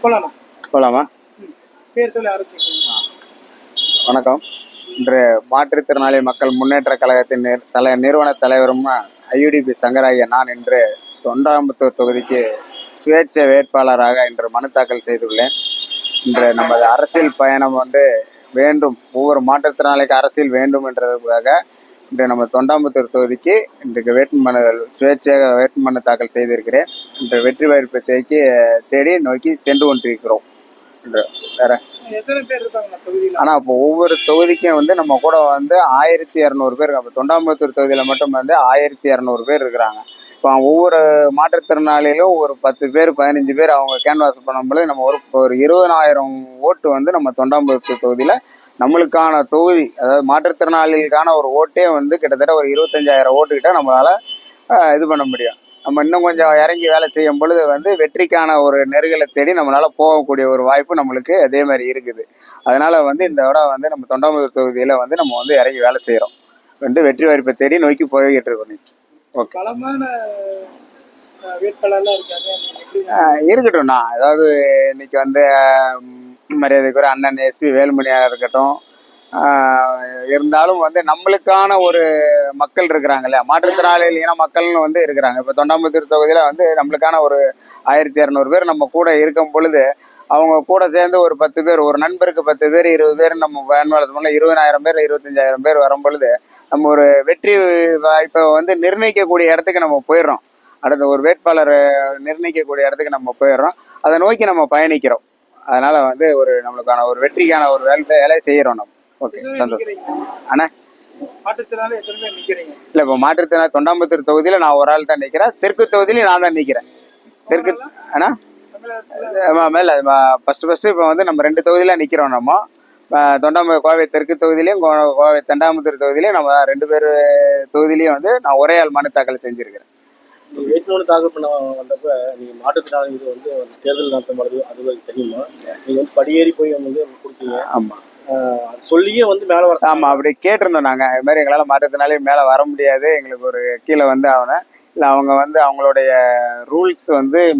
போலாமா? வணக்கம். இன்று மாற்றுத்திறனாளி மக்கள் முன்னேற்ற கழகத்தின் நிறுவன தலைவரும் ஐயுடிபி சங்கராகிய நான் இன்று தொண்டாமுத்தூர் தொகுதிக்கு சுயேட்சை வேட்பாளராக இன்று மனு தாக்கல் செய்துள்ளேன். இன்று நமது அரசியல் பயணம் வேண்டும், ஒவ்வொரு மாற்றுத்திறனாளிக்கு அரசியல் வேண்டும் என்றதுக்காக இன்று நம்ம தொண்டாமுத்தூர் தொகுதிக்கு இன்றைக்கு வேட்புமனு சுயேட்சையாக வேட்புமனு தாக்கல் செய்திருக்கிறேன். இன்று வெற்றி வாய்ப்பை தேடி நோக்கி சென்று கொண்டிருக்கிறோம். வேற ஆனா இப்போ ஒவ்வொரு தொகுதிக்கும் நம்ம கூட 1200 பேர். அப்போ தொண்டாமுத்தூர் தொகுதியில மட்டும் 1200 பேர் இருக்கிறாங்க. இப்போ ஒவ்வொரு மாற்றுத்திறனாளிகளும் ஒரு 10 பேர் 15 பேர் அவங்க கேன்வாஸ் பண்ணும்போது நம்ம ஒரு 20,000 ஓட்டு நம்ம தொண்டாமுத்தூர் தொகுதியில நம்மளுக்கான தொகுதி, அதாவது மாற்றுத்திறனாளிகளுக்கான ஒரு ஓட்டே கிட்டத்தட்ட ஒரு 25,000 ஓட்டு கிட்ட நம்மளால இது பண்ண முடியும். நம்ம இன்னும் கொஞ்சம் இறங்கி வேலை செய்யும் பொழுது வெற்றிக்கான ஒரு நெருகலை தேடி நம்மளால போகக்கூடிய ஒரு வாய்ப்பு நம்மளுக்கு அதே மாதிரி இருக்குது. அதனால இந்த இடம் நம்ம தொண்டாமுத்தூர் தொகுதியில நம்ம இறங்கி வேலை செய்யறோம். வெற்றி வாய்ப்பை தேடி நோக்கி போய்கிட்டு இருக்கோம். ஓகே, இருக்கட்டும்ண்ணா. அதாவது இன்னைக்கு மரியாதைக்குரிய அண்ணன் எஸ்பி வேலுமணியாக இருக்கட்டும், இருந்தாலும் நம்மளுக்கான ஒரு மக்கள் இருக்கிறாங்க இல்லையா, மாற்றுத்திறனாளிகள் இன மக்கள்னு இருக்கிறாங்க. இப்போ தொண்டாமுத்தூர் தொகுதியில நம்மளுக்கான ஒரு 1200 பேர் நம்ம கூட இருக்கும் பொழுது அவங்க கூட சேர்ந்து ஒரு 10 பேர், ஒரு நண்பருக்கு 10 பேர் 20 பேர் நம்ம வேன்வாளர் 20,000 பேர் 25,000 பேர் வரும் பொழுது நம்ம ஒரு வெற்றி வாய்ப்பை நிர்ணயிக்கக்கூடிய இடத்துக்கு நம்ம போயிடுறோம். அடுத்த ஒரு வேட்பாளர் நிர்ணயிக்கக்கூடிய இடத்துக்கு நம்ம போயிடுறோம். அதை நோக்கி நம்ம பயணிக்கிறோம். அதனால ஒரு நம்மளுக்கான ஒரு வெற்றிக்கான ஒரு வேலை செய்யறோம் நம்ம. ஓகே, சந்தோஷம் அண்ணா. இல்ல, இப்போ மாற்றுத்திறனாளி தொண்டாமுத்தூர் தொகுதியில நான் ஒரு ஆள் தான் நிக்கிறேன். தெற்கு தொகுதியில நான் தான் நிக்கிறேன். தெற்கு அண்ணா மேல ஃபர்ஸ்ட் இப்போ நம்ம 2 தொகுதியில நிக்கிறோம். நம்ம கோவை தெற்கு தொகுதியிலையும் கோவை தொண்டாமுத்தூர் தொகுதியிலையும் நம்ம 2 பேர் தொகுதியிலையும் நான் ஒரே ஆள் மனு தாக்கல் செஞ்சிருக்கிறேன். வேட்புமனு தாக்கல் பண்ண வந்தப்ப நீங்க மாற்றுத்திறனாளி தேர்தல் நடத்தும் அது தெரியுமா? நீங்க படியேறி போய் கொடுத்தீங்க. ஆமா, சொல்லியே மேல வர. ஆமா, அப்படி கேட்டிருந்தோம் நாங்க. இது மாதிரி எங்களால மாற்றுத்திறனாளி மேல வர முடியாது, எங்களுக்கு ஒரு கீழே ஆகணும், இல்லை அவங்க அவங்களுடைய ரூல்ஸ்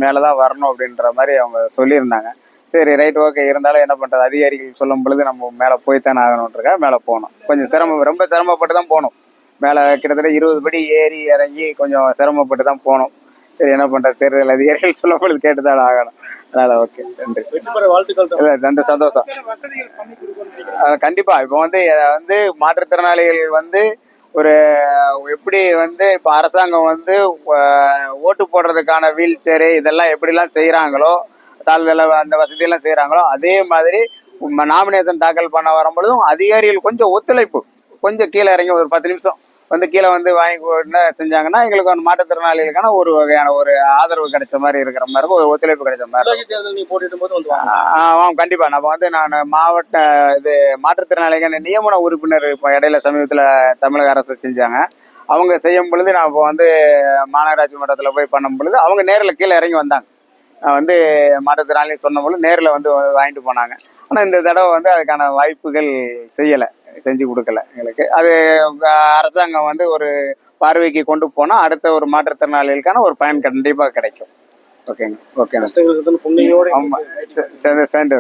மேலதான் வரணும் அப்படின்ற மாதிரி அவங்க சொல்லியிருந்தாங்க. சரி, ரைட், ஓகே. இருந்தாலும் என்ன பண்றது, அதிகாரிகள் சொல்லும் பொழுது நம்ம மேல போய்த்தானே ஆகணுன்றக்காக மேல போனோம். கொஞ்சம் ரொம்ப சிரமப்பட்டு தான் போனோம். மேலே கிட்டத்தட்ட 20 படி ஏறி இறங்கி கொஞ்சம் சிரமப்பட்டு தான் போனோம். சரி, என்ன பண்றது, தேர்தல் அதிகாரிகள் சொல்லும் பொழுது கேட்டுதான் ஆகணும். அதனால ஓகே, நன்றி. நன்றி, சந்தோஷம். கண்டிப்பா. இப்போ மாற்றுத்திறனாளிகள் ஒரு எப்படி இப்போ அரசாங்கம் ஓட்டு போடுறதுக்கான வீல் சேரு இதெல்லாம் எப்படிலாம் செய்யறாங்களோ, தாழ்தல அந்த வசதியெல்லாம் செய்யறாங்களோ, அதே மாதிரி நாமினேஷன் தாக்கல் பண்ண வரும்பொழுதும் அதிகாரிகள் கொஞ்சம் ஒத்துழைப்பு, கொஞ்சம் கீழே இறங்கி ஒரு 10 நிமிஷம் கீழே வாங்கி செஞ்சாங்கன்னா எங்களுக்கு மாற்றுத்திறனாளிகளுக்கான ஒரு வகையான ஒரு ஆதரவு கிடைச்ச மாதிரி இருக்கிற மாதிரி இருக்கும், ஒரு ஒத்துழைப்பு கிடைச்ச மாதிரி. கண்டிப்பா. நம்ம நான் மாவட்ட மாற்றுத்திறனாளிகள் நியமன உறுப்பினர் இப்போ இடையில சமீபத்தில் தமிழக அரசு செஞ்சாங்க. அவங்க செய்யும் பொழுது நான் இப்போ மாநகராட்சி மட்டத்தில் போய் பண்ணும் பொழுது அவங்க நேரில் கீழே இறங்கி வந்தாங்க. மாற்றுத்திறனாளி சொன்ன பொழுது நேரில் வாங்கிட்டு போனாங்க. ஆனால் இந்த தடவை அதுக்கான வாய்ப்புகள் செஞ்சு கொடுக்கல எங்களுக்கு. அது அரசாங்கம் ஒரு பார்வைக்கு கொண்டு போனால் அடுத்த ஒரு மாற்றுத்திறனாளிகளுக்கான ஒரு பயன் கண்டிப்பாக கிடைக்கும். ஓகேங்க, ஓகே. ஆமாம், சேர்ந்து